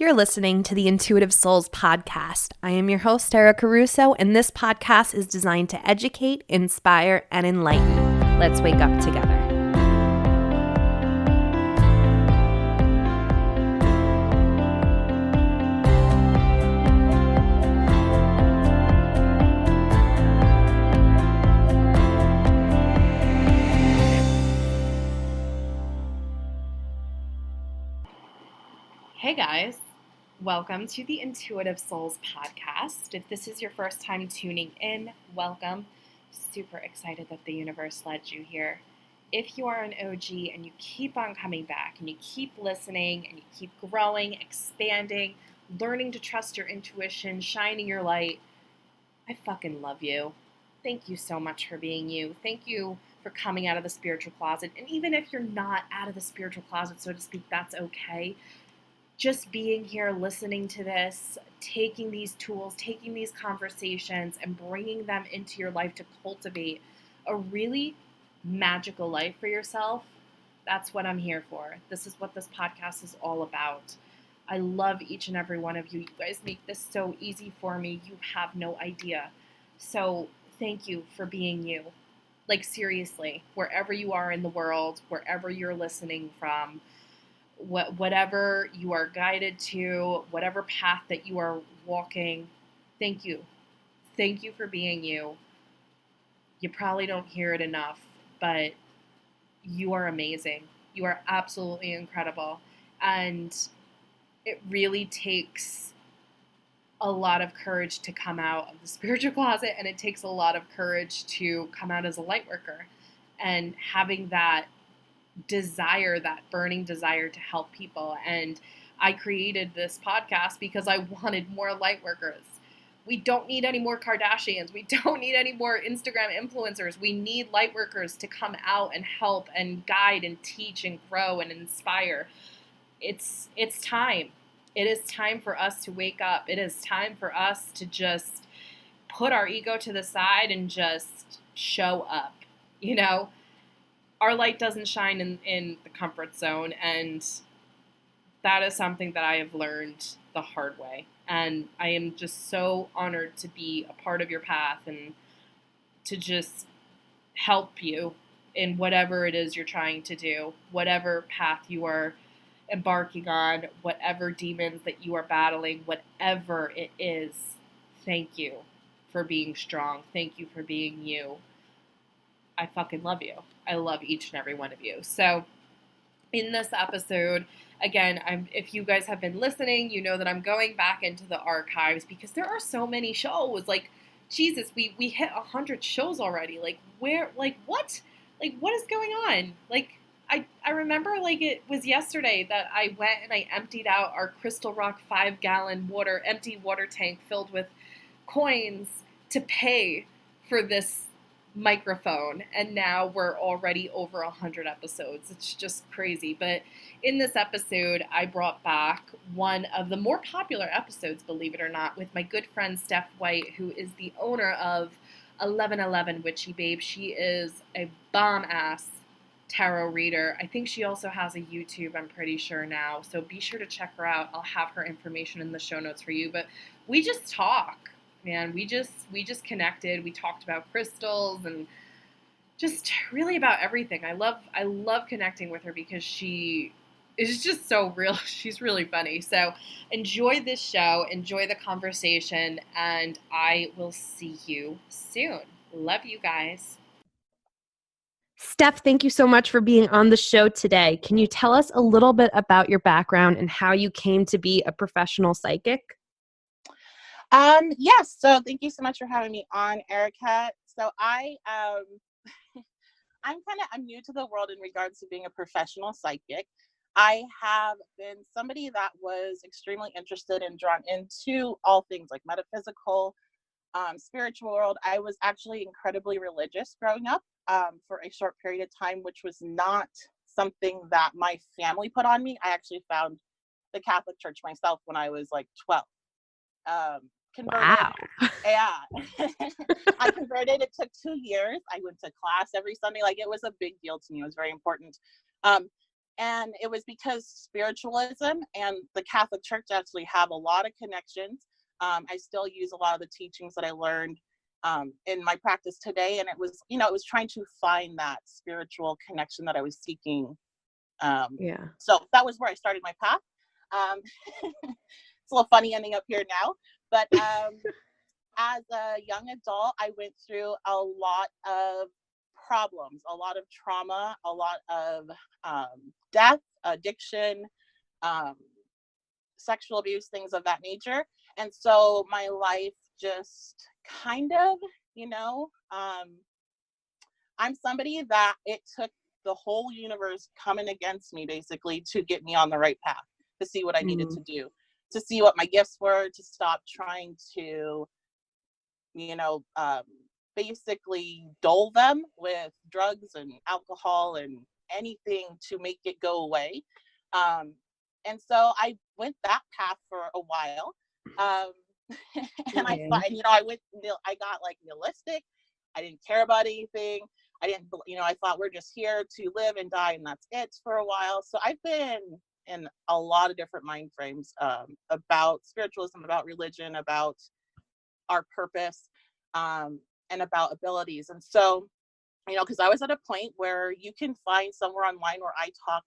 You're listening to the Intuitive Souls podcast. I am your host, Sarah Caruso, and this podcast is designed to educate, inspire, and enlighten. Let's wake up together. Hey guys. Welcome to the Intuitive Souls podcast. If this is your first time tuning in, welcome. Super excited that the universe led you here. If you are an OG and you keep on coming back and you keep listening and you keep growing, expanding, learning to trust your intuition, shining your light, I fucking love you. Thank you so much for being you. Thank you for coming out of the spiritual closet. And even if you're not out of the spiritual closet, so to speak, that's okay. Just being here, listening to this, taking these tools, taking these conversations, and bringing them into your life to cultivate a really magical life for yourself, that's what I'm here for. This is what this podcast is all about. I love each and every one of you. You guys make this so easy for me. You have no idea. So thank you for being you. Like seriously, wherever you are in the world, wherever you're listening from, whatever you are guided to, whatever path that you are walking, thank you. Thank you for being you. You probably don't hear it enough, but you are amazing. You are absolutely incredible. And it really takes a lot of courage to come out of the spiritual closet, and it takes a lot of courage to come out as a light worker. And having that desire, that burning desire to help people. And I created this podcast because I wanted more light workers. We don't need any more Kardashians. We don't need any more Instagram influencers. We need light workers to come out and help and guide and teach and grow and inspire. It's time. It is time for us to wake up. It is time for us to just put our ego to the side and just show up, you know? Our light doesn't shine in the comfort zone, and that is something that I have learned the hard way. And I am just so honored to be a part of your path and to just help you in whatever it is you're trying to do, whatever path you are embarking on, whatever demons that you are battling, whatever it is. Thank you for being strong. Thank you for being you. I fucking love you. I love each and every one of you. So in this episode, again, if you guys have been listening, you know that I'm going back into the archives because there are so many shows. Like, Jesus, we hit 100 shows already. Like, where, like, what? Like, what is going on? Like, I remember, like, it was yesterday that I went and I emptied out our Crystal Rock 5-gallon empty water tank filled with coins to pay for this microphone, and now we're already over 100 episodes. It's just crazy. But in this episode, I brought back one of the more popular episodes, believe it or not, with my good friend Steph White, who is the owner of 1111 Witchy Babe. She is a bomb-ass tarot reader. I think she also has a YouTube, I'm pretty sure now, so be sure to check her out. I'll have her information in the show notes for you. But we just talk. Man, we just connected. We talked about crystals and just really about everything. I love connecting with her because she is just so real. She's really funny. So enjoy this show, enjoy the conversation, and I will see you soon. Love you guys. Steph, thank you so much for being on the show today. Can you tell us a little bit about your background and how you came to be a professional psychic? Yes. So thank you so much for having me on, Erica. So I'm new to the world in regards to being a professional psychic. I have been somebody that was extremely interested and drawn into all things like metaphysical, spiritual world. I was actually incredibly religious growing up, for a short period of time, which was not something that my family put on me. I actually found the Catholic Church myself when I was like 12. Converted. Wow. Yeah. I converted. It took 2 years. I went to class every Sunday. Like, it was a big deal to me. It was very important. And it was because spiritualism and the Catholic Church actually have a lot of connections. I still use a lot of the teachings that I learned in my practice today. And it was, you know, it was trying to find that spiritual connection that I was seeking. So that was where I started my path. Um, it's a little funny ending up here now, but as a young adult, I went through a lot of problems, a lot of trauma, a lot of death, addiction, um, sexual abuse, things of that nature. And so my life just kind of, you know, I'm somebody that it took the whole universe coming against me basically to get me on the right path, to see what I needed to do, to see what my gifts were, to stop trying to, you know, basically dull them with drugs and alcohol and anything to make it go away. And so I went that path for a while. And I thought, you know, I got like nihilistic. I didn't care about anything. I didn't, you know, I thought we're just here to live and die and that's it for a while. So I've been in a lot of different mind frames about spiritualism, about religion, about our purpose, and about abilities. And so, you know, because I was at a point where you can find somewhere online where I talk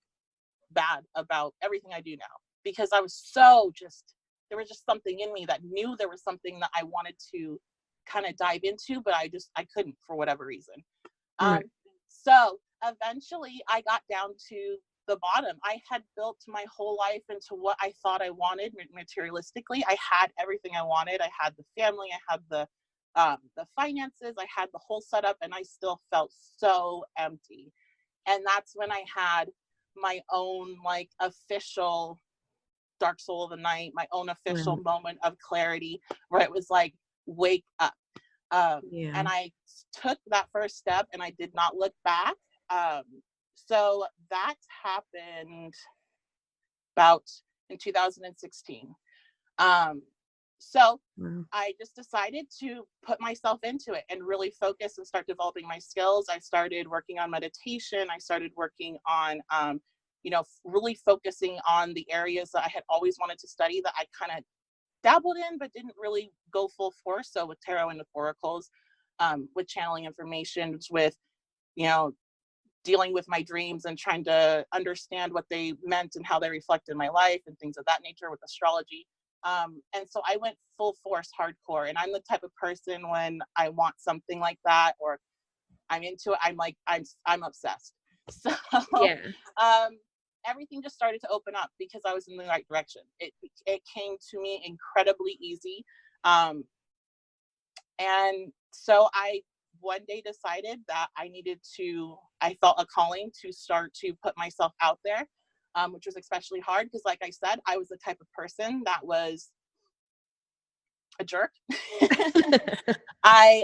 bad about everything I do now, because I was so just, there was just something in me that knew there was something that I wanted to kind of dive into, but I couldn't for whatever reason. So eventually I got down to the bottom. I had built my whole life into what I thought I wanted materialistically. I had everything I wanted. I had the family, I had the finances, I had the whole setup, and I still felt so empty. And that's when I had my own like official dark soul of the night, my own official moment of clarity where it was like, wake up. And I took that first step and I did not look back. So that happened about in 2016. So I just decided to put myself into it and really focus and start developing my skills. I started working on meditation. I started working on, you know, really focusing on the areas that I had always wanted to study that I kind of dabbled in, but didn't really go full force. So with tarot and with oracles, with channeling information, with, you know, dealing with my dreams and trying to understand what they meant and how they reflected my life and things of that nature with astrology. And so I went full force hardcore, and I'm the type of person when I want something like that or I'm into it, I'm like, I'm obsessed. So everything just started to open up because I was in the right direction. It came to me incredibly easy. And so I one day decided that I felt a calling to start to put myself out there, which was especially hard because, like I said, I was the type of person that was a jerk. I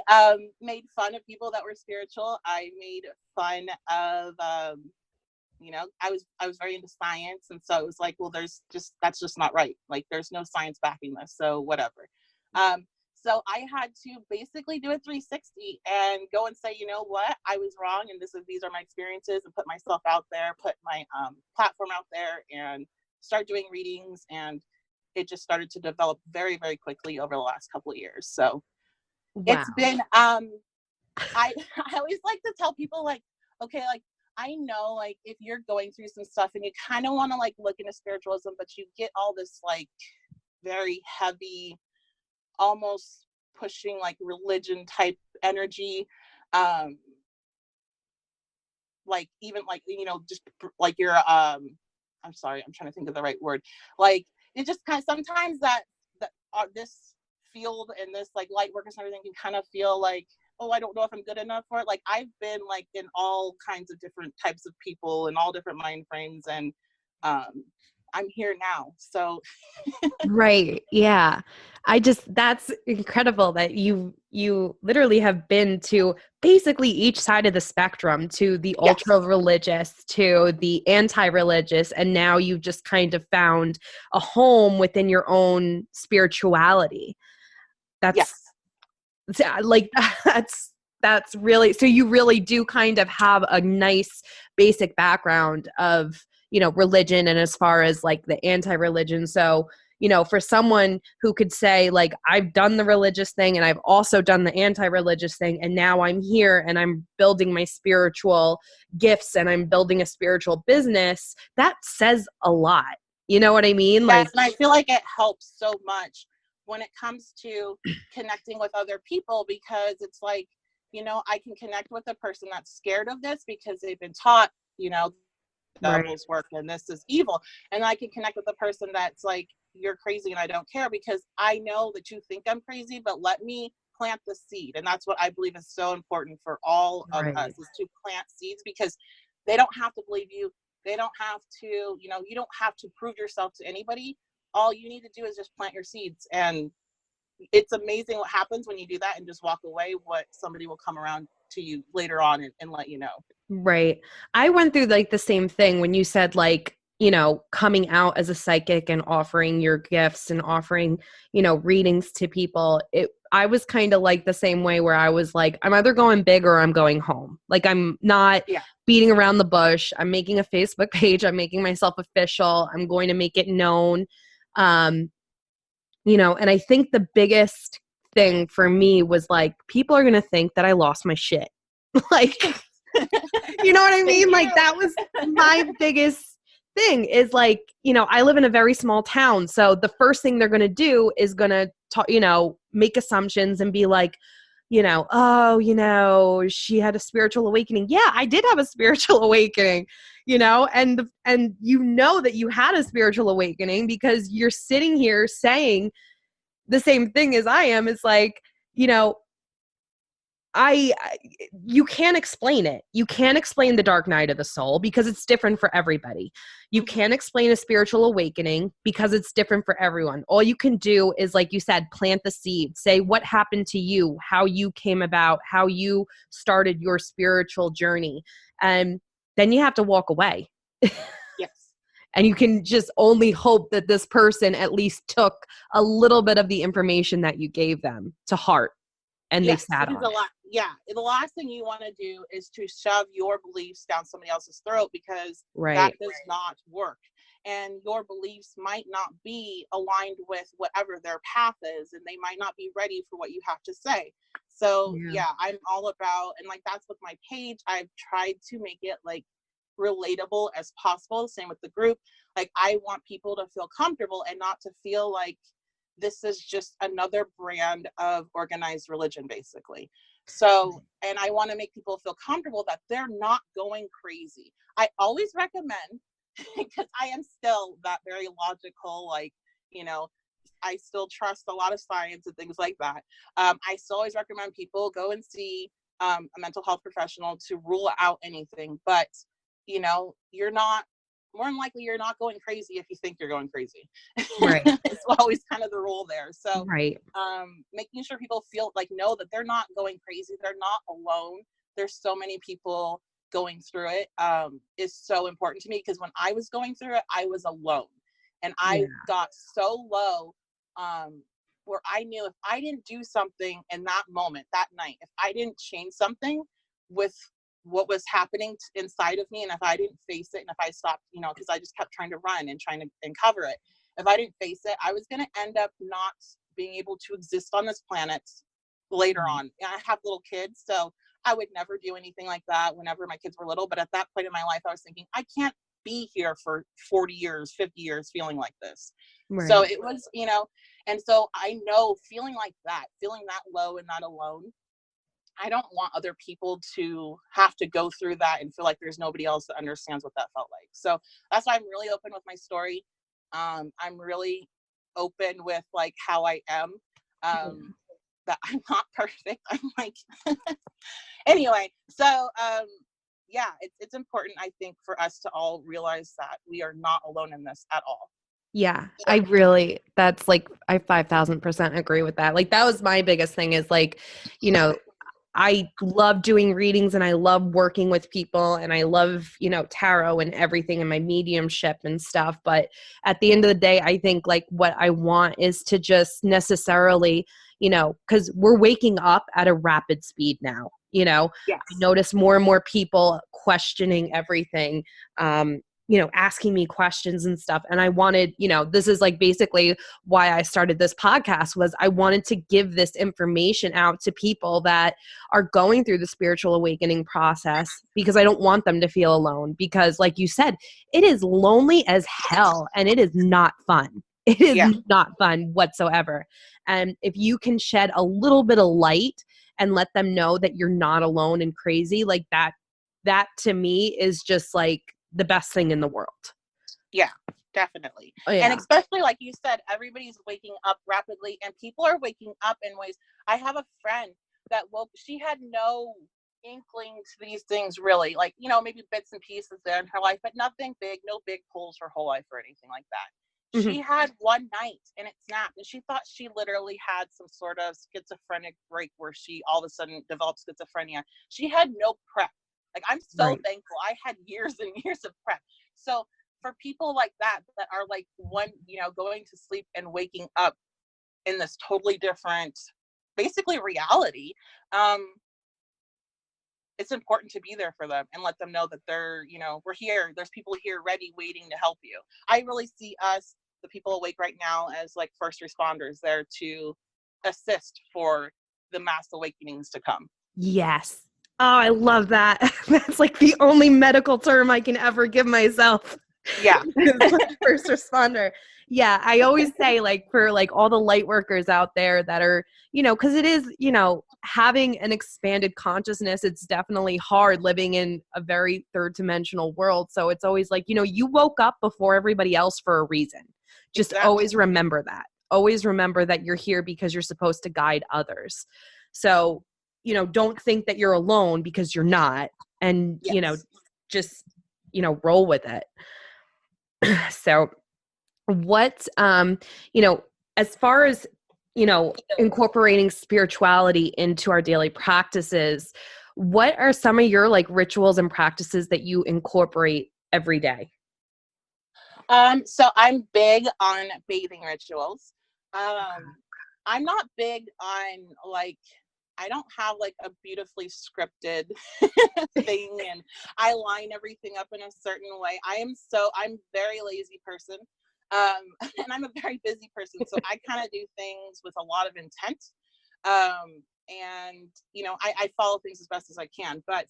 made fun of people that were spiritual. I made fun of, you know, I was very into science. And so it was like, well, that's just not right. Like, there's no science backing this. So whatever. So I had to basically do a 360 and go and say, you know what, I was wrong. And these are my experiences, and put myself out there, put my platform out there and start doing readings. And it just started to develop very, very quickly over the last couple of years. So it's been, I always like to tell people, like, okay, like, I know, like, if you're going through some stuff and you kind of want to like look into spiritualism, but you get all this like very heavy, almost pushing like religion type energy, like even like, you know, just like you're I'm sorry, I'm trying to think of the right word, like it just kind of sometimes that this field and this like light workers and everything can kind of feel like, oh, I don't know if I'm good enough for it. Like I've been like in all kinds of different types of people and all different mind frames, and I'm here now. So Right. Yeah. That's incredible that you literally have been to basically each side of the spectrum, to the yes. ultra religious, to the anti-religious, and now you've just kind of found a home within your own spirituality. That's like, that's really, so you really do kind of have a nice basic background of, religion and as far as like the anti-religion. So, for someone who could say like, I've done the religious thing and I've also done the anti-religious thing, and now I'm here and I'm building my spiritual gifts and I'm building a spiritual business, that says a lot. You know what I mean? Yes, and I feel like it helps so much when it comes to connecting with other people, because it's like, I can connect with a person that's scared of this because they've been taught, devil's work and this is evil. And I can connect with a person that's like, you're crazy and I don't care because I know that you think I'm crazy, but let me plant the seed. And that's what I believe is so important for all of us, is to plant seeds, because they don't have to believe you. They don't have to, you don't have to prove yourself to anybody. All you need to do is just plant your seeds. And it's amazing what happens when you do that and just walk away, what somebody will come around to you later on and let you know. Right. I went through like the same thing when you said like, coming out as a psychic and offering your gifts and offering, readings to people. I was kind of like the same way, where I was like, I'm either going big or I'm going home. Like, I'm not beating around the bush. I'm making a Facebook page. I'm making myself official. I'm going to make it known. And I think the biggest thing for me was like, people are going to think that I lost my shit. Like, you know what I mean? Like, that was my biggest thing, is like, I live in a very small town. So the first thing they're going to do is going to, make assumptions and be like, oh, she had a spiritual awakening. Yeah, I did have a spiritual awakening, and that you had a spiritual awakening because you're sitting here saying the same thing as I am. It's like, you can't explain it. You can't explain the dark night of the soul because it's different for everybody. You can't explain a spiritual awakening because it's different for everyone. All you can do is, like you said, plant the seed. Say what happened to you, how you came about, how you started your spiritual journey. And then you have to walk away. Yes. And you can just only hope that this person at least took a little bit of the information that you gave them to heart. And they sat on it. The last thing you want to do is to shove your beliefs down somebody else's throat, because that does not work. And your beliefs might not be aligned with whatever their path is, and they might not be ready for what you have to say. So I'm all about, and like, that's with my page. I've tried to make it like relatable as possible. Same with the group. Like, I want people to feel comfortable and not to feel like this is just another brand of organized religion, basically. So, and I want to make people feel comfortable that they're not going crazy. I always recommend, because I am still that very logical, like, I still trust a lot of science and things like that. I still always recommend people go and see a mental health professional to rule out anything. But, more than likely, you're not going crazy if you think you're going crazy. Right. It's always kind of the rule there. So, making sure people know that they're not going crazy. They're not alone. There's so many people going through it, is so important to me, because when I was going through it, I was alone, and I got so low, where I knew if I didn't do something in that moment, that night, if I didn't change something with what was happening inside of me, and if I didn't face it, and if I stopped, because I just kept trying to run and trying to cover it, if I didn't face it, I was going to end up not being able to exist on this planet later on. And I have little kids, so I would never do anything like that whenever my kids were little. But at that point in my life, I was thinking, I can't be here for 40 years, 50 years feeling like this. So it was, and so I know feeling like that, feeling that low and not alone, I don't want other people to have to go through that and feel like there's nobody else that understands what that felt like. So that's why I'm really open with my story. I'm really open with like how I am, that I'm not perfect. I'm like, anyway, so, it's important, I think, for us to all realize that we are not alone in this at all. Yeah, I 5,000% agree with that. Like, that was my biggest thing, is like, I love doing readings and I love working with people and I love, tarot and everything and my mediumship and stuff. But at the end of the day, I think like what I want is to just necessarily, because we're waking up at a rapid speed now, Yes. I notice more and more people questioning everything. asking me questions and stuff. And I wanted, this is like basically why I started this podcast, was I wanted to give this information out to people that are going through the spiritual awakening process, because I don't want them to feel alone, because like you said, it is lonely as hell and it is not fun. It is not fun whatsoever. And if you can shed a little bit of light and let them know that you're not alone and crazy, like that to me is just like the best thing in the world. Yeah, definitely. Oh, yeah. And especially like you said, everybody's waking up rapidly, and people are waking up in ways. I have a friend that she had no inkling to these things really, like, maybe bits and pieces there in her life, but nothing big, no big pulls her whole life or anything like that. Mm-hmm. She had one night and it snapped, and she thought she literally had some sort of schizophrenic break where she all of a sudden developed schizophrenia. She had no prep. Like, I'm so thankful. I had years and years of prep. So for people like that are like going to sleep and waking up in this totally different, basically reality, it's important to be there for them and let them know that they're, we're here. There's people here ready, waiting to help you. I really see us, the people awake right now, as like first responders there to assist for the mass awakenings to come. Yes. Oh, I love that. That's like the only medical term I can ever give myself. Yeah. First responder. Yeah. I always say, like, for like all the light workers out there that are, because it is, having an expanded consciousness, it's definitely hard living in a very third dimensional world. So it's always like, you woke up before everybody else for a reason. Just always remember that. Always remember that you're here because you're supposed to guide others. So, don't think that you're alone, because you're not. And, just, roll with it. So what, as far as, incorporating spirituality into our daily practices, what are some of your like rituals and practices that you incorporate every day? So I'm big on bathing rituals. I'm not big on like, I don't have like a beautifully scripted thing and I line everything up in a certain way. I'm very lazy person. And I'm a very busy person. So I kind of do things with a lot of intent. And I follow things as best as I can, but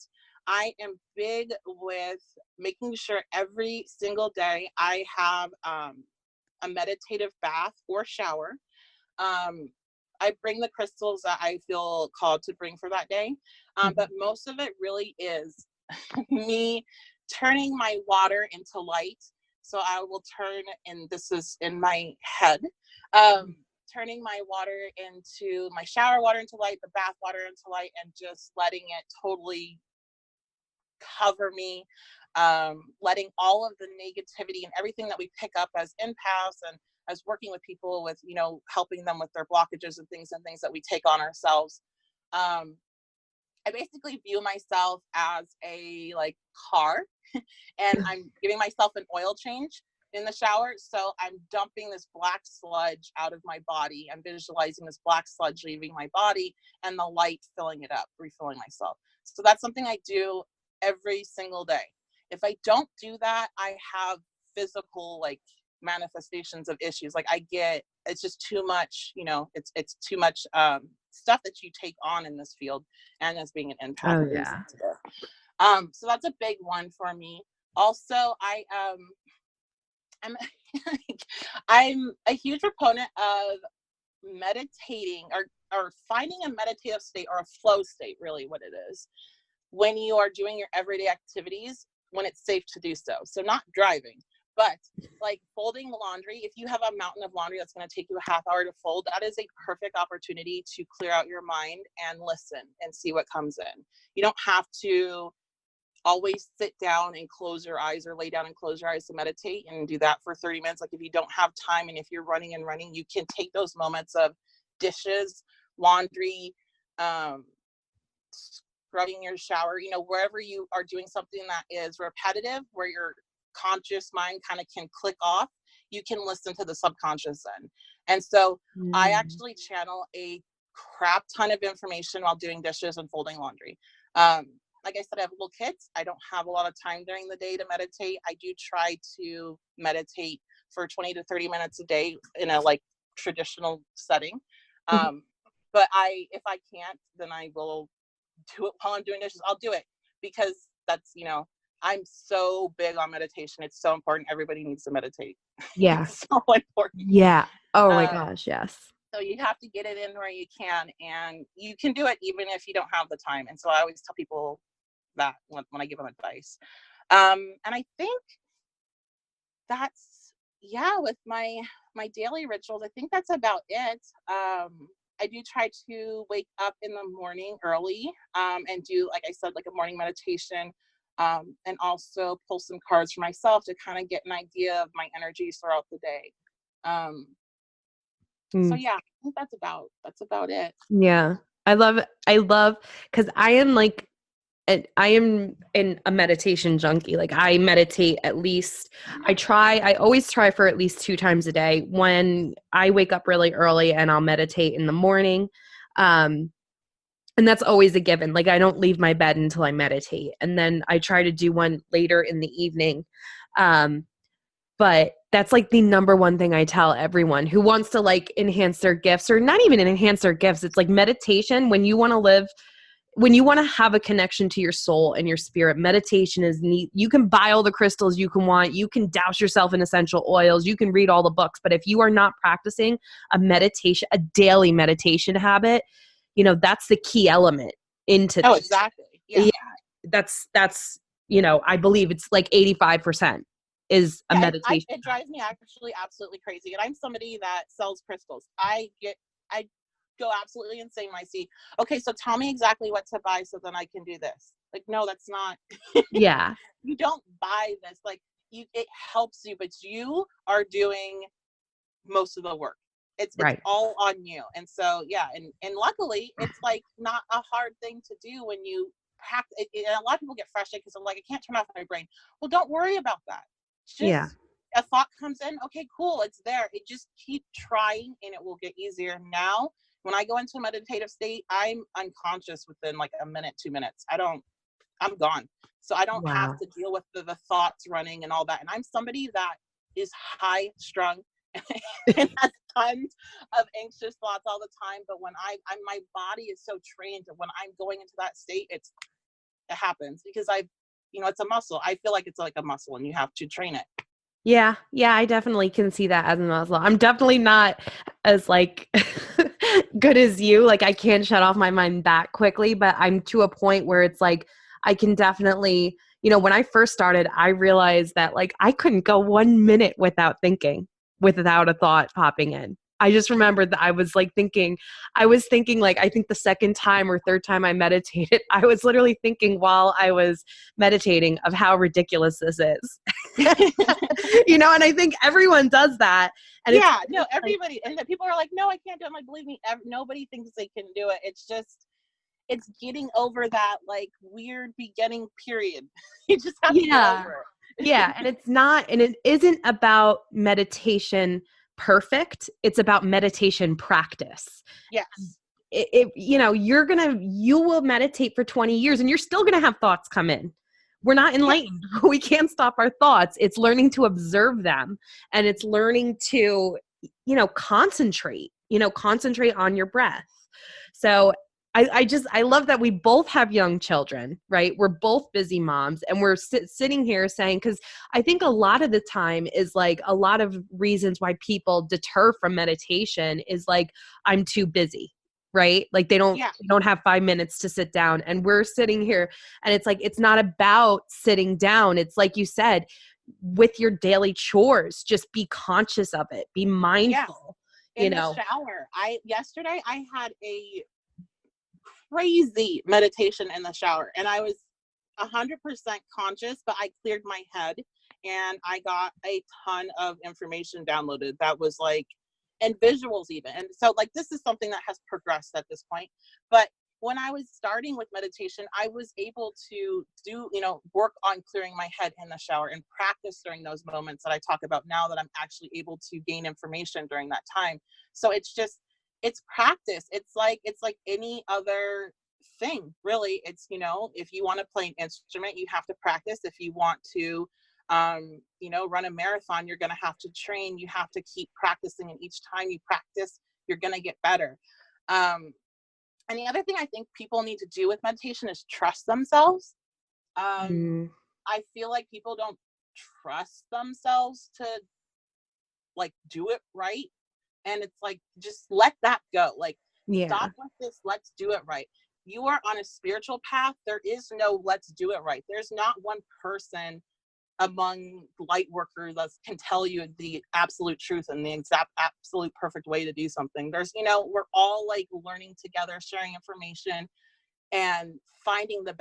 I am big with making sure every single day I have a meditative bath or shower. I bring the crystals that I feel called to bring for that day. But most of it really is me turning my water into light. So I will turn, and this is in my head, turning my water into my shower water into light, the bath water into light, and just letting it totally cover me, letting all of the negativity and everything that we pick up as empaths and as working with people with, helping them with their blockages and things that we take on ourselves. I basically view myself as a like car and I'm giving myself an oil change in the shower. So I'm dumping this black sludge out of my body. I'm visualizing this black sludge leaving my body and the light filling it up, refilling myself. So that's something I do every single day. If I don't do that, I have physical like manifestations of issues. Like it's just too much, it's too much stuff that you take on in this field and as being an empath. Oh, yeah. So that's a big one for me. Also, I'm a huge proponent of meditating or finding a meditative state or a flow state, really what it is, when you are doing your everyday activities, when it's safe to do so. So not driving, but like folding laundry. If you have a mountain of laundry that's going to take you a half hour to fold, that is a perfect opportunity to clear out your mind and listen and see what comes in. You don't have to always sit down and close your eyes or lay down and close your eyes to meditate and do that for 30 minutes. Like if you don't have time and if you're running, you can take those moments of dishes, laundry, scrubbing your shower, wherever you are doing something that is repetitive, where your conscious mind kind of can click off, you can listen to the subconscious then. And so I actually channel a crap ton of information while doing dishes and folding laundry. like I said, I have little kids. I don't have a lot of time during the day to meditate. I do try to meditate for 20 to 30 minutes a day in a like traditional setting. But if I can't, then I will do it while I'm doing dishes. I'll do it because that's, you know, I'm so big on meditation. It's so important. Everybody needs to meditate. Yeah. It's so important. Yeah. Oh my gosh. Yes. So you have to get it in where you can, and you can do it even if you don't have the time. And so I always tell people that when I give them advice. And I think that's, yeah, with my daily rituals, I think that's about it. I do try to wake up in the morning early, and do, like I said, like a morning meditation, and also pull some cards for myself to kind of get an idea of my energies throughout the day. So yeah, I think that's about it. Yeah. I love, because I am like, I am a meditation junkie. Like I meditate at least, I always try for at least 2 times a day. When I wake up really early and I'll meditate in the morning. And that's always a given. Like I don't leave my bed until I meditate. And then I try to do one later in the evening. But that's like the number one thing I tell everyone who wants to like enhance their gifts, or not even enhance their gifts. It's like meditation. When you want to have a connection to your soul and your spirit, meditation is neat. You can buy all the crystals you can want. You can douse yourself in essential oils. You can read all the books. But if you are not practicing a daily meditation habit, you know, that's the key element into this. Oh, exactly. Yeah. That's, you know, I believe it's like 85% is a meditation. It drives me actually absolutely crazy. And I'm somebody that sells crystals. I go absolutely insane when I see, okay, so tell me exactly what to buy so then I can do this. Like, no, that's not. Yeah. You don't buy this. Like, it helps you, but you are doing most of the work. It's all on you. And so, yeah. And luckily it's like not a hard thing to do when you practice. And a lot of people get frustrated because I'm like, I can't turn off my brain. Well, don't worry about that. Just a thought comes in. Okay, cool. It's there. It just keep trying and it will get easier. Now, when I go into a meditative state, I'm unconscious within like a minute, 2 minutes. I'm gone. So I don't have to deal with the thoughts running and all that. And I'm somebody that is high strung and has tons of anxious thoughts all the time. But when my body is so trained that when I'm going into that state, it happens because it's a muscle. I feel like it's like a muscle and you have to train it. Yeah. Yeah. I definitely can see that as a muscle. I'm definitely not as like good as you. Like I can't shut off my mind that quickly, but I'm to a point where it's like, I can definitely, you know, when I first started, I realized that like I couldn't go 1 minute without a thought popping in. I just remembered that I was thinking like, I think the second time or third time I meditated, I was literally thinking while I was meditating of how ridiculous this is. You know, and I think everyone does that. And everybody, and the people are like, no, I can't do it. I'm like, believe me, nobody thinks they can do it. It's just, it's getting over that like weird beginning period. You just have to get over it. Yeah. And it isn't about meditation perfect. It's about meditation practice. Yes. You will meditate for 20 years and you're still going to have thoughts come in. We're not enlightened. Yes. We can't stop our thoughts. It's learning to observe them, and it's learning to, concentrate on your breath. So I love that we both have young children, right? We're both busy moms, and we're sitting here saying, because I think a lot of the time is like a lot of reasons why people deter from meditation is like, I'm too busy, right? Like they don't have 5 minutes to sit down, and we're sitting here and it's like, it's not about sitting down. It's like you said, with your daily chores, just be conscious of it, be mindful. In the shower. Yesterday I had a crazy meditation in the shower, and I was 100% conscious, but I cleared my head and I got a ton of information downloaded that was like, and visuals even. And so like, this is something that has progressed at this point. But when I was starting with meditation, I was able to do, work on clearing my head in the shower and practice during those moments that I talk about now that I'm actually able to gain information during that time. So it's practice. It's like any other thing, really. It's, you know, if you want to play an instrument, you have to practice. If you want to, you know, run a marathon, you're going to have to train. You have to keep practicing. And each time you practice, you're going to get better. And the other thing I think people need to do with meditation is trust themselves. I feel like people don't trust themselves to like do it right. And it's like, just let that go. Like, stop with this, let's do it right. You are on a spiritual path. There is no let's do it right. There's not one person among light workers that can tell you the absolute truth and the exact absolute perfect way to do something. There's, you know, we're all like learning together, sharing information, and finding the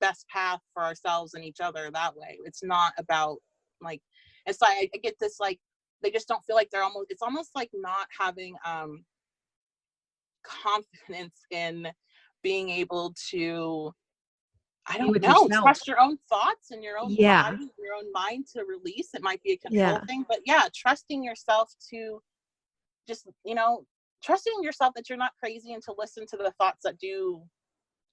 best path for ourselves and each other that way. It's not about like, and so I get this, like, they just don't feel like they're almost, it's almost like not having confidence in being able to, I don't know, trust your own thoughts and your own body, your own mind to release. It might be a control thing, but trusting yourself to just, you know, trusting yourself that you're not crazy and to listen to the thoughts that do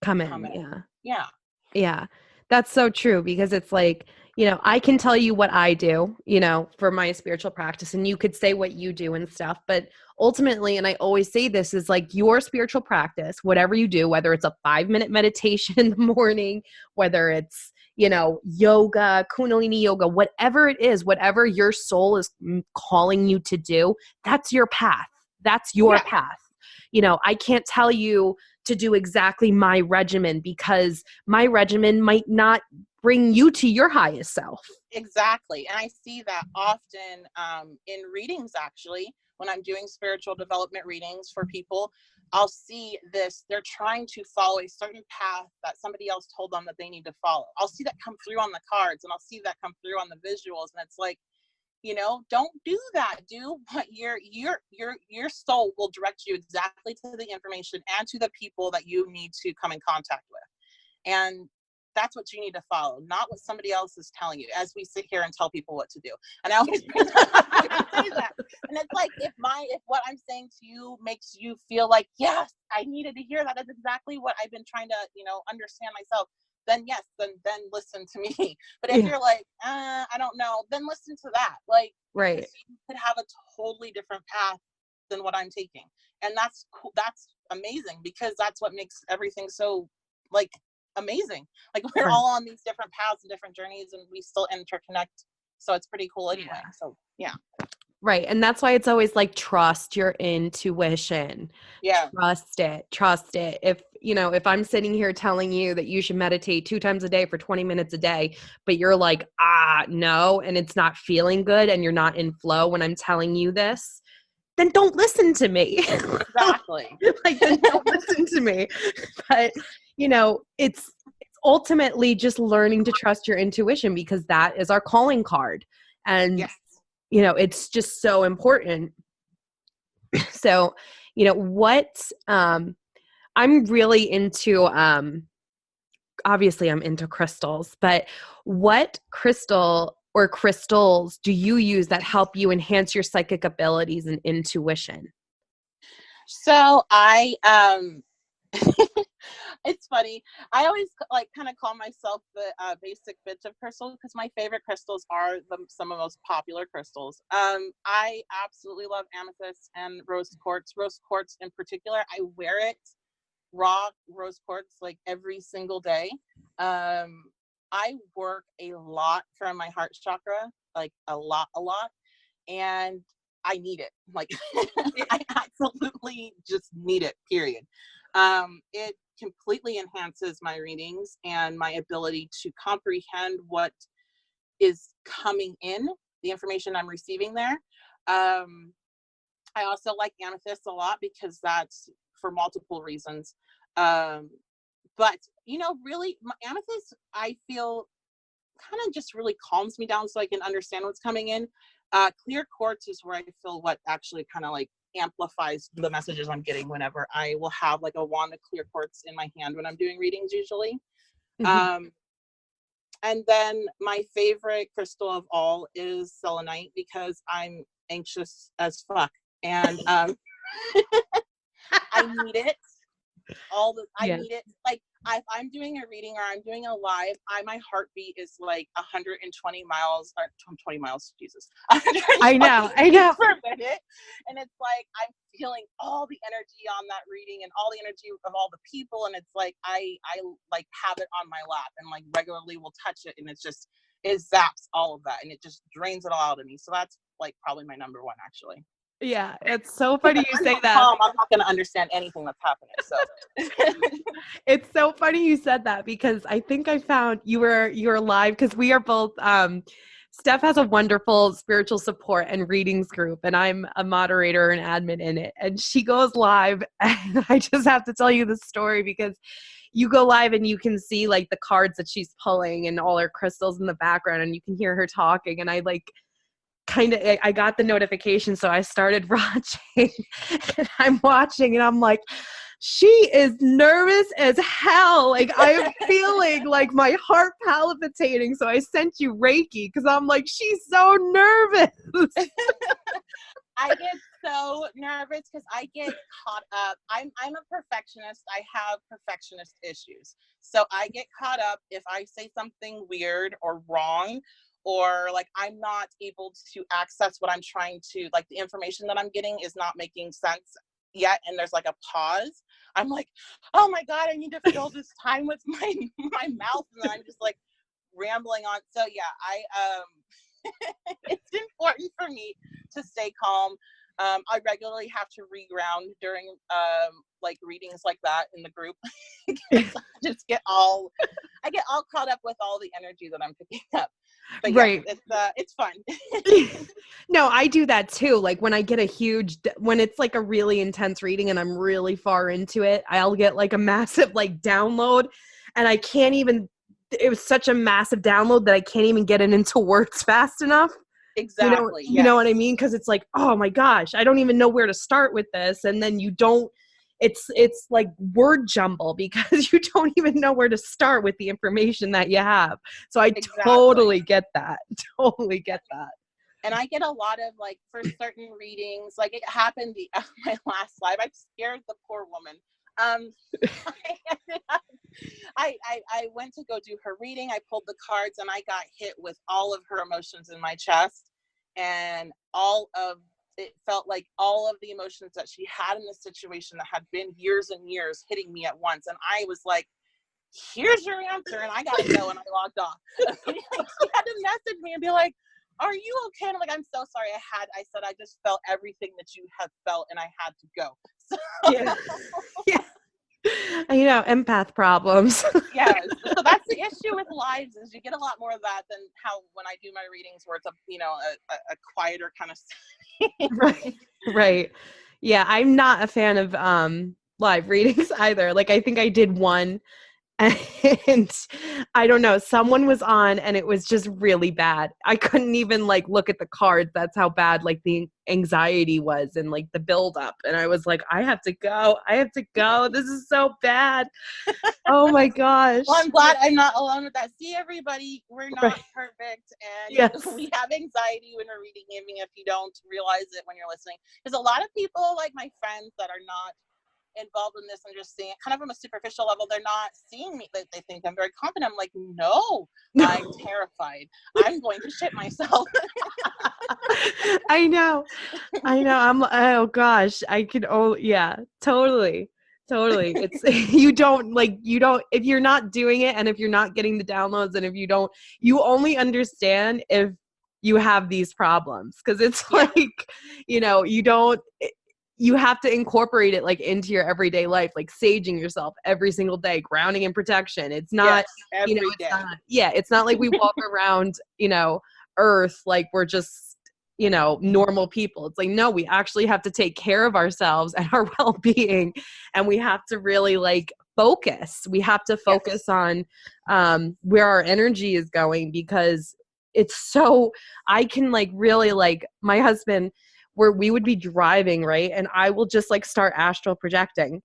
come in. Yeah. That's so true, because it's like, you know, I can tell you what I do, you know, for my spiritual practice, and you could say what you do and stuff. But ultimately, and I always say this, is like your spiritual practice, whatever you do, whether it's a 5-minute meditation in the morning, whether it's, you know, yoga, Kundalini yoga, whatever it is, whatever your soul is calling you to do, that's your path. That's your path. You know, I can't tell you to do exactly my regimen, because my regimen might not bring you to your highest self. Exactly. And I see that often in readings, actually, when I'm doing spiritual development readings for people, I'll see this, they're trying to follow a certain path that somebody else told them that they need to follow. I'll see that come through on the cards, and I'll see that come through on the visuals. And it's like, you know, don't do that. Do what your soul will direct you exactly to the information and to the people that you need to come in contact with. And that's what you need to follow, not what somebody else is telling you, as we sit here and tell people what to do. And I always say that. And it's like, if what I'm saying to you makes you feel like, yes, I needed to hear that. That's exactly what I've been trying to, you know, understand myself. Then yes, then listen to me. But if you're like, I don't know, then listen to that. Like, right, you could have a totally different path than what I'm taking. And that's cool. That's amazing, because that's what makes everything so like amazing. Like, we're all on these different paths and different journeys, and we still interconnect. So it's pretty cool anyway. So right. And that's why it's always like, trust your intuition. Trust it. If, you know, if I'm sitting here telling you that you should meditate 2 times a day for 20 minutes a day, but you're like, no, and it's not feeling good, and you're not in flow when I'm telling you this, then don't listen to me. Exactly. Like, then don't listen to me. But, you know, it's ultimately just learning to trust your intuition, because that is our calling card. And you know, it's just so important. So, you know, I'm really into, obviously I'm into crystals, but what crystal or crystals do you use that help you enhance your psychic abilities and intuition? So it's funny. I always like kind of call myself the basic bitch of crystals, because my favorite crystals are some of the most popular crystals. I absolutely love amethyst and rose quartz. Rose quartz in particular, I wear it raw rose quartz like every single day. I work a lot from my heart chakra, like a lot, and I need it. Like, I absolutely just need it, period. It completely enhances my readings and my ability to comprehend what is coming in, the information I'm receiving there. I also like amethyst a lot, because that's for multiple reasons. But, you know, really, amethyst, I feel, kind of just really calms me down so I can understand what's coming in. Clear quartz is where I feel what actually kind of like amplifies the messages I'm getting whenever I will have like a wand of clear quartz in my hand when I'm doing readings usually. And then my favorite crystal of all is selenite, because I'm anxious as fuck, and I need it. I need it. Like if I'm doing a reading or I'm doing a live, my heartbeat is like 120 miles, or 20 miles, Jesus. I know. Per minute. And it's like, I'm feeling all the energy on that reading and all the energy of all the people. And it's like, I like have it on my lap and like regularly will touch it. And it zaps all of that. And it just drains it all out of me. So that's like probably my number one, actually. Yeah, it's so funny you say that. I'm not going to understand anything that's happening. So it's so funny you said that, because I think I found you were live, because we are both. Steph has a wonderful spiritual support and readings group, and I'm a moderator and admin in it. And she goes live, and I just have to tell you the story, because you go live and you can see like the cards that she's pulling and all her crystals in the background, and you can hear her talking. And I like I got the notification, so I started watching. And I'm watching and I'm like, she is nervous as hell. Like I'm feeling like my heart palpitating. So I sent you Reiki, because I'm like, she's so nervous. I get so nervous because I get caught up. I'm a perfectionist. I have perfectionist issues. So I get caught up if I say something weird or wrong, or like I'm not able to access what I'm trying to, like the information that I'm getting is not making sense yet, and there's like a pause. I'm like, oh my God, I need to fill this time with my mouth, and then I'm just like rambling on. So yeah, it's important for me to stay calm. I regularly have to reground during like readings like that in the group. I get all caught up with all the energy that I'm picking up. But yeah, it's fun. No, I do that too. Like when I get when it's like a really intense reading and I'm really far into it, I'll get like a massive like download, and I can't even, it was such a massive download that I can't even get it into words fast enough. Exactly. You know what I mean? Because it's like, oh my gosh, I don't even know where to start with this. And then it's like word jumble, because you don't even know where to start with the information that you have. So I totally get that. Totally get that. And I get a lot of like, for certain readings, like it happened my last live, I scared the poor woman. I went to go do her reading. I pulled the cards and I got hit with all of her emotions in my chest, and it felt like all of the emotions that she had in the situation that had been years and years hitting me at once. And I was like, here's your answer. And I got to go. And I logged off. She had to message me and be like, are you okay? And I'm like, I'm so sorry. I said, I just felt everything that you have felt and I had to go. So. Yeah. You know, empath problems. Yes. So that's the issue with lives, is you get a lot more of that than how when I do my readings where it's a quieter kind of Right. Yeah, I'm not a fan of live readings either. Like I think I did one, and I don't know, someone was on and it was just really bad. I couldn't even like look at the cards. That's how bad like the anxiety was and like the buildup. And I was like, I have to go. This is so bad. Oh my gosh. Well, I'm glad I'm not alone with that. See, everybody, we're not perfect. And we have anxiety when we're reading, even if you don't realize it when you're listening. There's a lot of people, like my friends, that are not involved in this and just seeing it kind of from a superficial level. They're not seeing me. They think I'm very confident. I'm like, no, I'm terrified. I'm going to shit myself. I know. Oh gosh, I could. Oh yeah, totally. It's you don't, if you're not doing it, and if you're not getting the downloads, and if you only understand if you have these problems, because it's like, you have to incorporate it like into your everyday life, like saging yourself every single day, grounding and protection. It's not, every day. It's not like we walk around, Earth like we're just, normal people. It's like, no, we actually have to take care of ourselves and our well-being, and we have to really like focus. We have to focus on where our energy is going, because it's so, I can like really, like my husband, where we would be driving, right? And I will just like start astral projecting.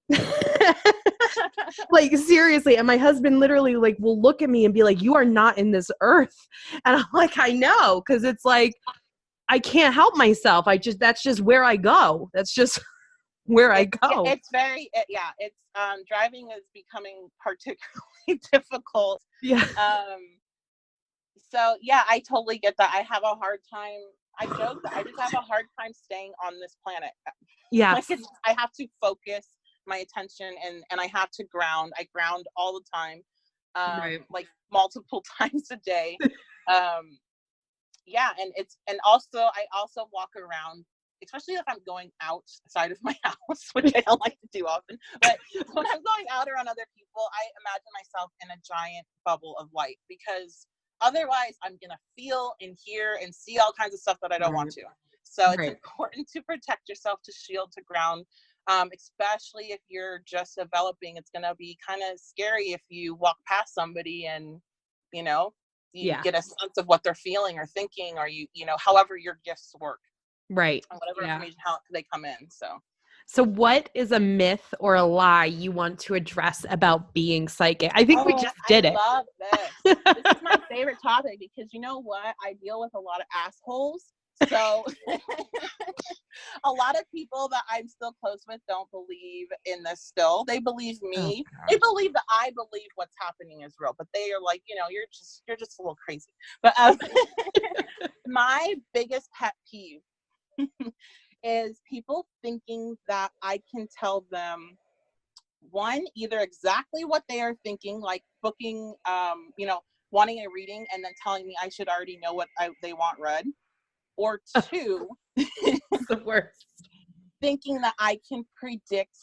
Like seriously. And my husband literally like will look at me and be like, you are not in this earth. And I'm like, I know. Cause it's like, I can't help myself. That's just where I go. That's just where I go. It's very, it's driving is becoming particularly difficult. Yeah. So yeah, I totally get that. I have a hard time. I joke that I just have a hard time staying on this planet. Yeah. Like I have to focus my attention and I have to ground. I ground all the time, like multiple times a day. Yeah, and also I also walk around, especially if I'm going outside of my house, which I don't like to do often. But when I'm going out around other people, I imagine myself in a giant bubble of light, because otherwise I'm gonna feel and hear and see all kinds of stuff that I don't want to. So it's important to protect yourself, to shield, to ground, especially if you're just developing. It's gonna be kind of scary if you walk past somebody and you get a sense of what they're feeling or thinking, or however your gifts work. Right. Whatever information, how they come in. So what is a myth or a lie you want to address about being psychic? I think we just did it. I love this. This is my favorite topic, because you know what? I deal with a lot of assholes. So a lot of people that I'm still close with don't believe in this still. They believe me. They believe that I believe what's happening is real, but they are like, you're just a little crazy. But my biggest pet peeve is people thinking that I can tell them, one, either exactly what they are thinking, like booking, wanting a reading and then telling me I should already know what they want read, or two, the worst, thinking that I can predict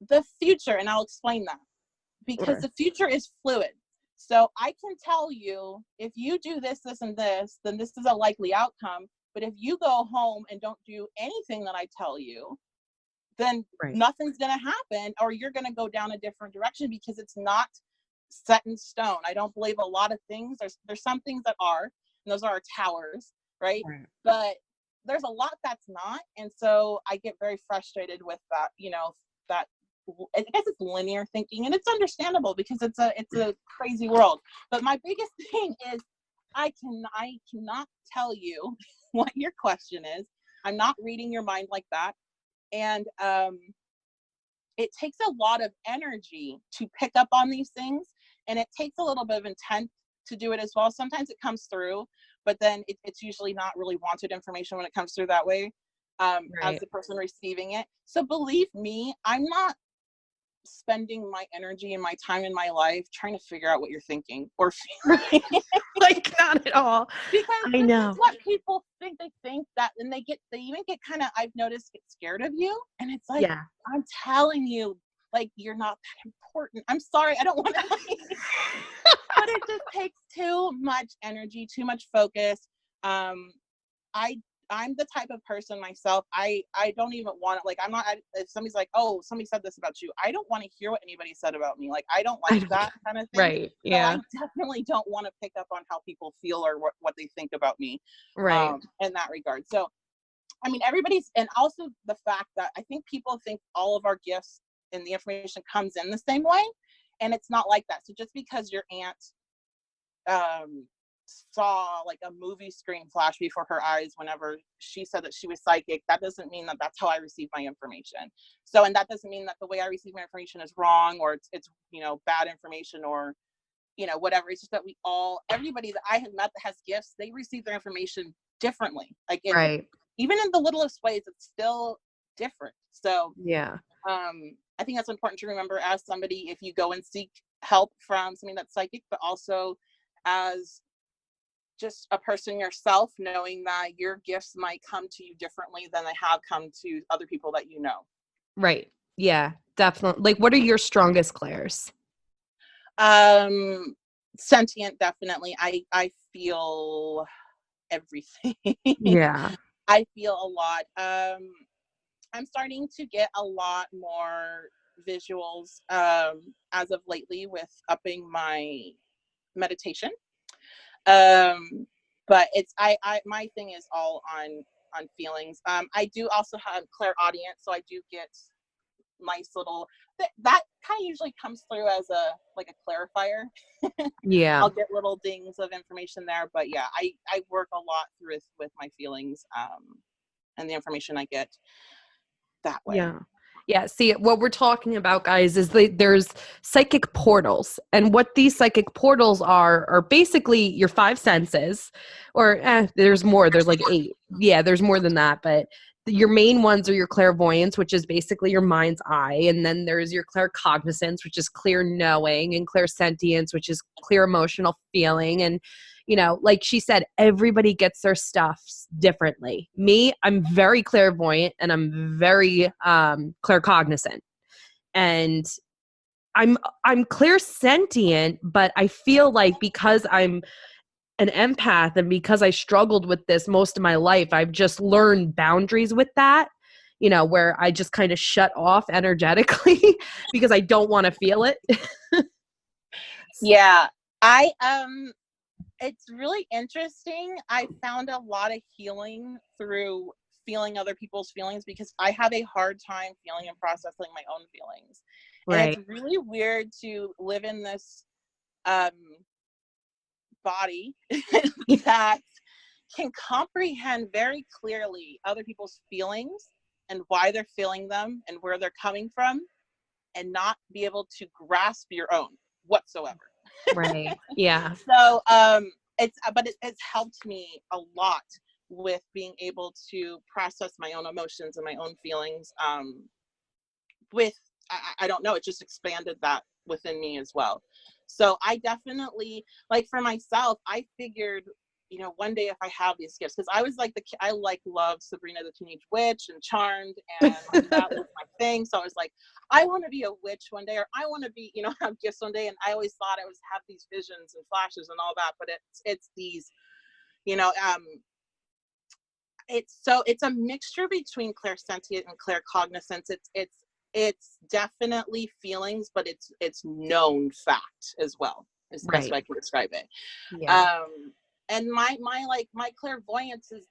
the future. And I'll explain that, because the future is fluid. So I can tell you, if you do this, this, and this, then this is a likely outcome. But if you go home and don't do anything that I tell you, then nothing's going to happen, or you're going to go down a different direction, because it's not set in stone. I don't believe a lot of things. There's some things that are, and those are our towers, right? But there's a lot that's not. And so I get very frustrated with that, that I guess it's linear thinking, and it's understandable because it's a crazy world. But my biggest thing is I cannot tell you what your question is. I'm not reading your mind like that. And it takes a lot of energy to pick up on these things, and it takes a little bit of intent to do it as well. Sometimes it comes through, but then it's usually not really wanted information when it comes through that way, as the person receiving it. So believe me, I'm not spending my energy and my time in my life trying to figure out what you're thinking or feeling. Like, not at all. Because I know this is what people think. They think that, and they even get kind of, I've noticed, get scared of you. And it's like, I'm telling you, like, you're not that important. I'm sorry, I don't want to. But it just takes too much energy, too much focus. I'm the type of person myself, I don't even want to, like, I'm not, if somebody's like, oh, somebody said this about you, I don't want to hear what anybody said about me. Like, I don't like that kind of thing. So I definitely don't want to pick up on how people feel or what they think about me, in that regard. So, I mean, everybody's, and also the fact that I think people think all of our gifts and the information comes in the same way, and it's not like that. So just because your aunt saw like a movie screen flash before her eyes whenever she said that she was psychic, that doesn't mean that that's how I receive my information. So, and that doesn't mean that the way I receive my information is wrong, or it's bad information, or whatever. It's just that everybody that I have met that has gifts, they receive their information differently. Like, even in the littlest ways, it's still different. So I think that's important to remember as somebody, if you go and seek help from something that's psychic, but also as just a person yourself, knowing that your gifts might come to you differently than they have come to other people that you know. Right. Yeah, definitely. Like, what are your strongest clairs? Sentient, definitely. I feel everything. I feel a lot. I'm starting to get a lot more visuals as of lately with upping my meditation. But it's my thing is all on feelings. I do also have clairaudience, so I do get nice little that kind of usually comes through as a clarifier. I'll get little dings of information there, but I work a lot through with my feelings and the information I get that way. Yeah, see, what we're talking about, guys, is there's psychic portals. And what these psychic portals are basically your five senses, or there's more. There's like eight. Yeah, there's more than that. But your main ones are your clairvoyance, which is basically your mind's eye. And then there's your claircognizance, which is clear knowing, and clairsentience, which is clear emotional feeling. And like she said, everybody gets their stuffs differently. Me, I'm very clairvoyant and I'm very claircognizant. And I'm clairsentient, but I feel like because I'm an empath and because I struggled with this most of my life, I've just learned boundaries with that, where I just kind of shut off energetically because I don't want to feel it. Yeah. It's really interesting. I found a lot of healing through feeling other people's feelings because I have a hard time feeling and processing my own feelings. Right. And it's really weird to live in this body that can comprehend very clearly other people's feelings and why they're feeling them and where they're coming from, and not be able to grasp your own whatsoever. Right. Yeah. So it's helped me a lot with being able to process my own emotions and my own feelings. I don't know, it just expanded that within me as well. So I definitely, like, for myself, I figured, one day if I have these gifts, because I was like I love Sabrina the Teenage Witch and Charmed, and that was my thing. So I was like, I want to be a witch one day, or I want to be, have gifts one day. And I always thought I was have these visions and flashes and all that, but it's these, it's a mixture between clairsentient and claircognizance. It's definitely feelings, but it's known fact as well, is the best way I can describe it. Yeah. And my clairvoyance is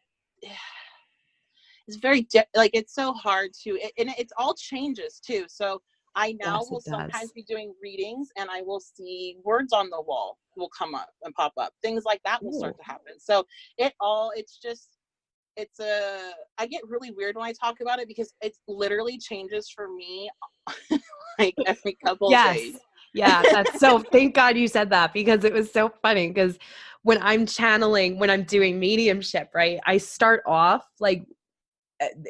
very it's so hard to and it's all changes too. So I now will sometimes be doing readings, and I will see words on the wall will come up and pop up. Things like that will start to happen. So I get really weird when I talk about it, because it literally changes for me like every couple of days. Yeah, that's so, thank God you said that, because it was so funny. Because when I'm channeling, when I'm doing mediumship, right, I start off like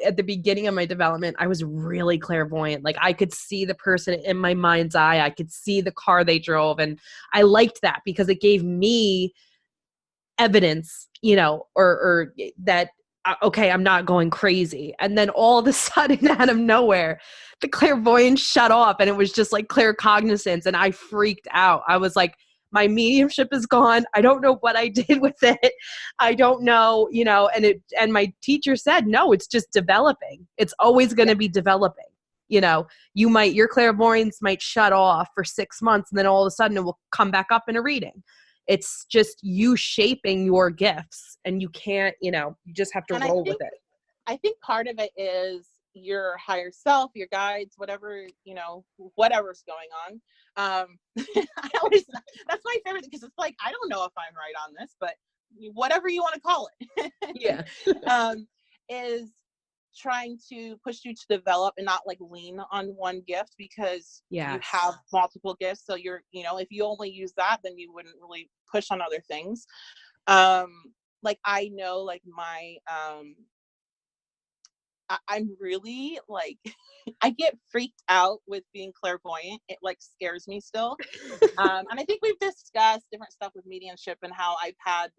at the beginning of my development, I was really clairvoyant. Like, I could see the person in my mind's eye. I could see the car they drove. And I liked that because it gave me evidence, or that, okay, I'm not going crazy. And then all of a sudden, out of nowhere, the clairvoyance shut off, and it was just like claircognizance, and I freaked out. I was like, my mediumship is gone. I don't know what I did with it. I don't know, and my teacher said, no, it's just developing. It's always going to be developing. Your clairvoyance might shut off for 6 months, and then all of a sudden it will come back up in a reading. It's just you shaping your gifts, and you can't, you just have to roll with it. I think part of it is your higher self, your guides, whatever, whatever's going on. That's my favorite, because it's like, I don't know if I'm right on this, but whatever you want to call it. Yeah. Is trying to push you to develop and not like lean on one gift, because you have multiple gifts. So you're, if you only use that, then you wouldn't really push on other things. Like, I know, like, my I'm really like I get freaked out with being clairvoyant. It like scares me still. And I think we've discussed different stuff with mediumship and how I've had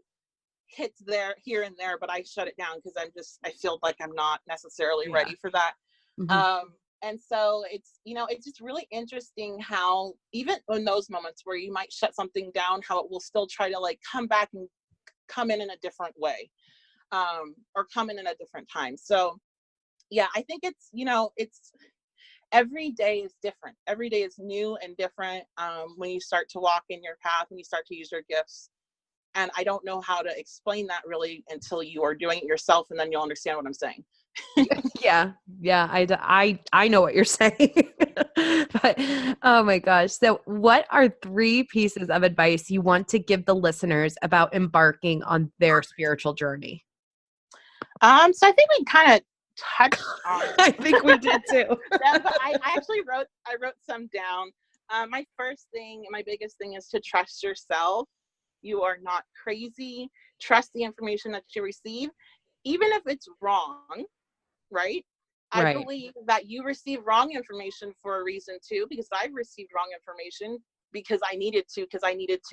hits here and there, but I shut it down because I feel like I'm not necessarily ready for that. Mm-hmm. And so it's just really interesting how even in those moments where you might shut something down, how it will still try to like come back and come in a different way, or come in a different time. So yeah, I think it's every day is different. Every day is new and different when you start to walk in your path and you start to use your gifts. And I don't know how to explain that really until you are doing it yourself, and then you'll understand what I'm saying. Yeah. I know what you're saying. But oh my gosh. So what are 3 pieces of advice you want to give the listeners about embarking on their spiritual journey? So I think we kind of touched on. I think we did too. But I actually wrote some down. My first thing, my biggest thing is to trust yourself. You are not crazy. Trust the information that you receive, even if it's wrong, right? I believe that you receive wrong information for a reason too, because I've received wrong information because I needed to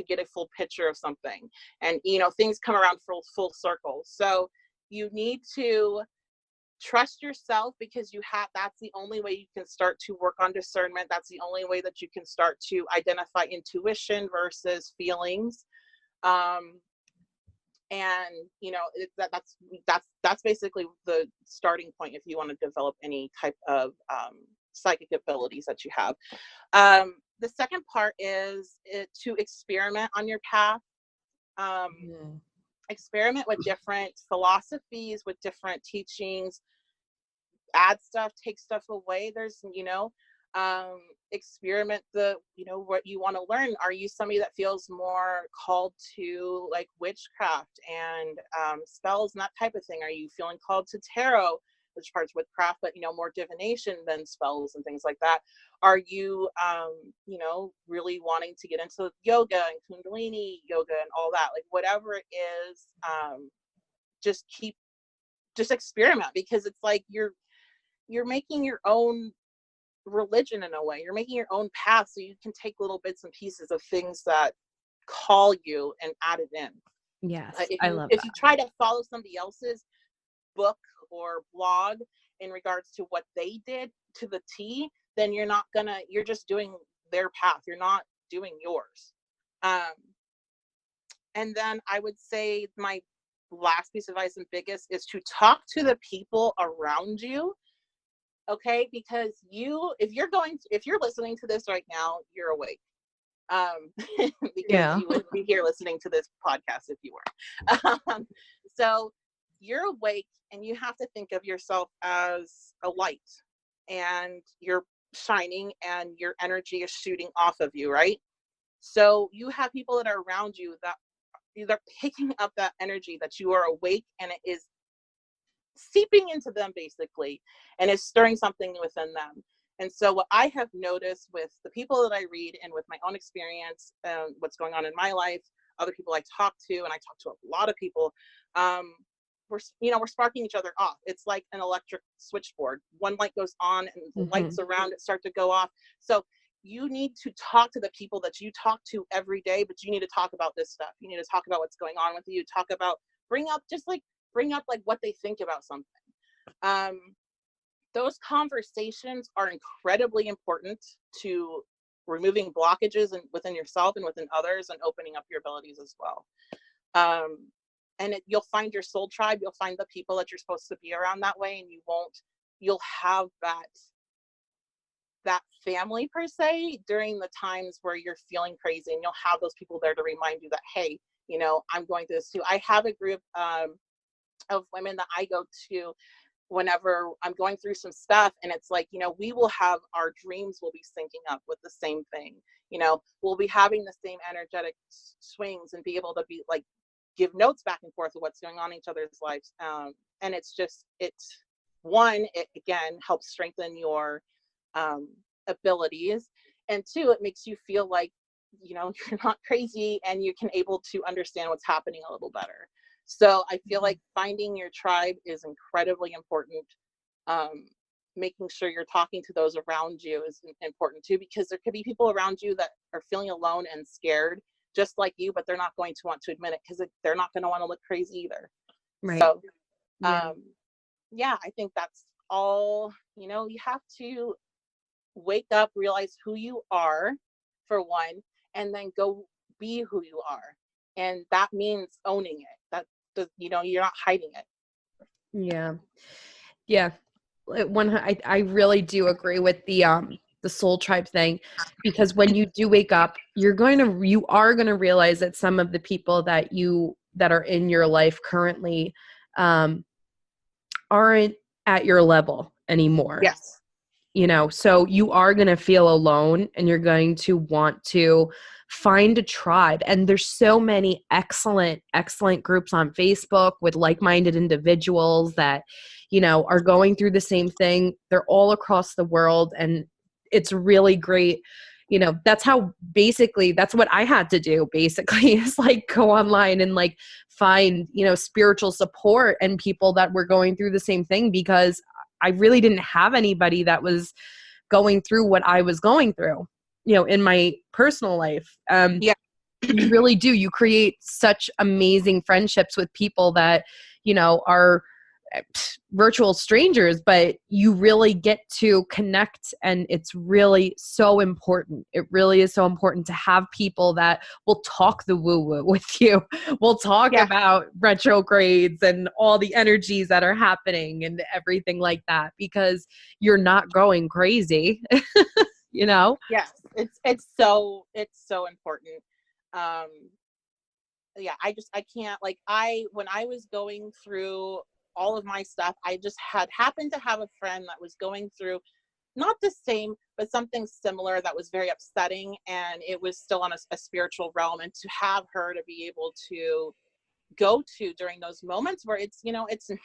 get a full picture of something. And, things come around full circle. So you need to trust yourself, because that's the only way you can start to work on discernment. That's the only way that you can start to identify intuition versus feelings. And that's basically the starting point if you want to develop any type of psychic abilities that you have. The second part is to experiment on your path. Experiment with different philosophies, with different teachings. Add stuff, take stuff away. There's, experiment what you want to learn. Are you somebody that feels more called to like witchcraft and spells and that type of thing? Are you feeling called to tarot, which parts witchcraft, but more divination than spells and things like that? Are you really wanting to get into yoga and kundalini yoga and all that? Like whatever it is, just experiment, because it's like you're making your own religion in a way. You're making your own path, so you can take little bits and pieces of things that call you and add it in. Yes, if you try to follow somebody else's book or blog in regards to what they did to the T, then you're just doing their path. You're not doing yours. And then I would say my last piece of advice and biggest is to talk to the people around you. Okay, because if you're listening to this right now, you're awake. Because you wouldn't be here listening to this podcast if you weren't. So you're awake, and you have to think of yourself as a light, and you're shining, and your energy is shooting off of you, right? So you have people that are around you that they're picking up that energy that you are awake, and it is seeping into them basically, and it's stirring something within them. And so what I have noticed with the people that I read, and with my own experience, what's going on in my life, other people I talk to, and I talk to a lot of people, we're sparking each other off. It's like an electric switchboard. One light goes on, and the lights around it start to go off. So you need to talk to the people that you talk to every day, but you need to talk about this stuff. You need to talk about what's going on with you. Bring up like what they think about something. Those conversations are incredibly important to removing blockages within yourself and within others, and opening up your abilities as well. And you'll find your soul tribe. You'll find the people that you're supposed to be around that way, and you'll have that family per se during the times where you're feeling crazy, and you'll have those people there to remind you that, hey, I'm going through this too. I have a group of women that I go to whenever I'm going through some stuff, and it's like, we will have our dreams will be syncing up with the same thing. We'll be having the same energetic swings, and be able to be like give notes back and forth of what's going on in each other's lives. And it again helps strengthen your abilities, and two, it makes you feel like you're not crazy, and you can able to understand what's happening a little better. So I feel like finding your tribe is incredibly important. Making sure you're talking to those around you is important too, because there could be people around you that are feeling alone and scared just like you, but they're not going to want to admit it, because they're not going to want to look crazy either. Right. So I think that's all. You have to wake up, realize who you are for one, and then go be who you are. And that means owning it. That does, you're not hiding it. Yeah. I really do agree with the soul tribe thing, because when you do wake up, you are going to realize that some of the people that are in your life currently aren't at your level anymore. Yes. So you are going to feel alone, and you're going to want to find a tribe. And there's so many excellent, excellent groups on Facebook with like-minded individuals that, are going through the same thing. They're all across the world, and it's really great. That's what I had to do basically is like go online and like find, spiritual support and people that were going through the same thing, because I really didn't have anybody that was going through what I was going through, in my personal life. Yeah. You really do. You create such amazing friendships with people that, are virtual strangers, but you really get to connect, and it's really so important. It really is so important to have people that will talk the woo-woo with you. We'll talk about retrogrades and all the energies that are happening and everything like that, because you're not going crazy. Yes, it's so important. I can't, like, when I was going through all of my stuff, I just happened to have a friend that was going through not the same, but something similar that was very upsetting, and it was still on a spiritual realm. And to have her to be able to go to during those moments where it's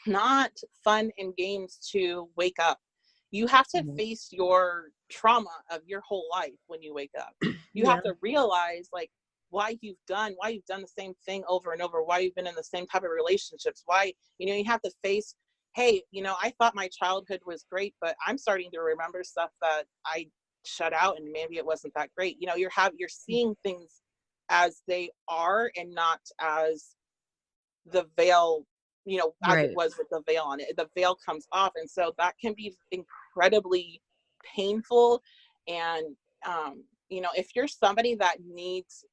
not fun and games to wake up. You have to face your trauma of your whole life when you wake up. You have to realize, like, why you've done the same thing over and over, why you've been in the same type of relationships, why, you have to face, hey, I thought my childhood was great, but I'm starting to remember stuff that I shut out, and maybe it wasn't that great. You're seeing things as they are, and not as the veil, as it was with the veil on it. The veil comes off, and so that can be incredibly painful. And if you're somebody that needs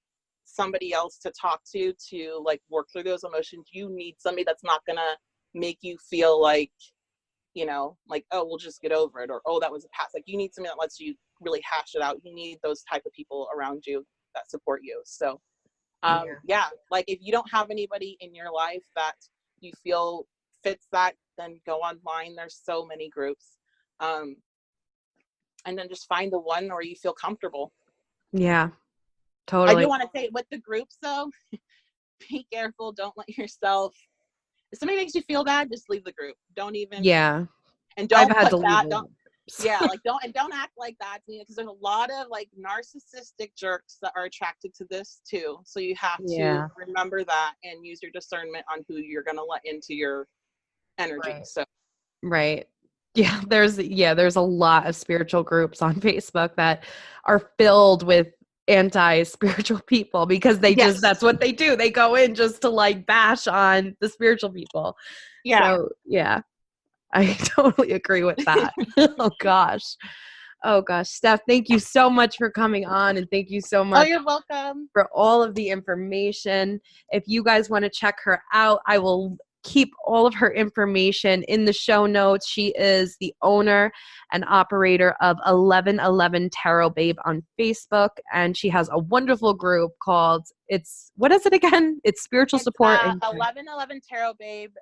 somebody else to talk to like work through those emotions, you need somebody that's not gonna make you feel like, like, oh, we'll just get over it, or, oh, that was a past. Like, you need somebody that lets you really hash it out. You need those type of people around you that support you. So like, if you don't have anybody in your life that you feel fits that, then go online. There's so many groups. And then just find the one where you feel comfortable. Yeah, totally. I do want to say, with the groups though, be careful. Don't let yourself, if somebody makes you feel bad, just leave the group. Don't even. Yeah. And don't I've had to put that, leave don't, like, don't act like that, because there's a lot of like narcissistic jerks that are attracted to this too. So you have to remember that and use your discernment on who you're going to let into your energy. Right. Yeah, there's a lot of spiritual groups on Facebook that are filled with anti-spiritual people, because they just, that's what they do. They go in just to like bash on the spiritual people. Yeah. So, yeah. I totally agree with that. Oh gosh, Steph, thank you so much for coming on, and thank you so much. Oh, you're welcome. For all of the information. If you guys want to check her out, I will keep all of her information in the show notes. She is the owner and operator of 1111 Tarot Babe on Facebook, and she has a wonderful group called, what is it again? It's Spiritual Support. 1111 Tarot Babe,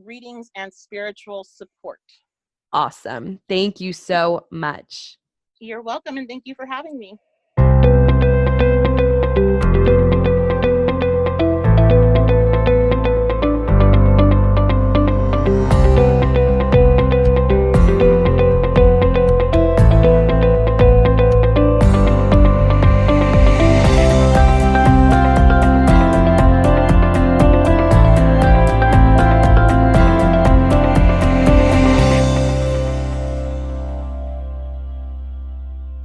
readings and spiritual support. Awesome. Thank you so much. You're welcome, and thank you for having me.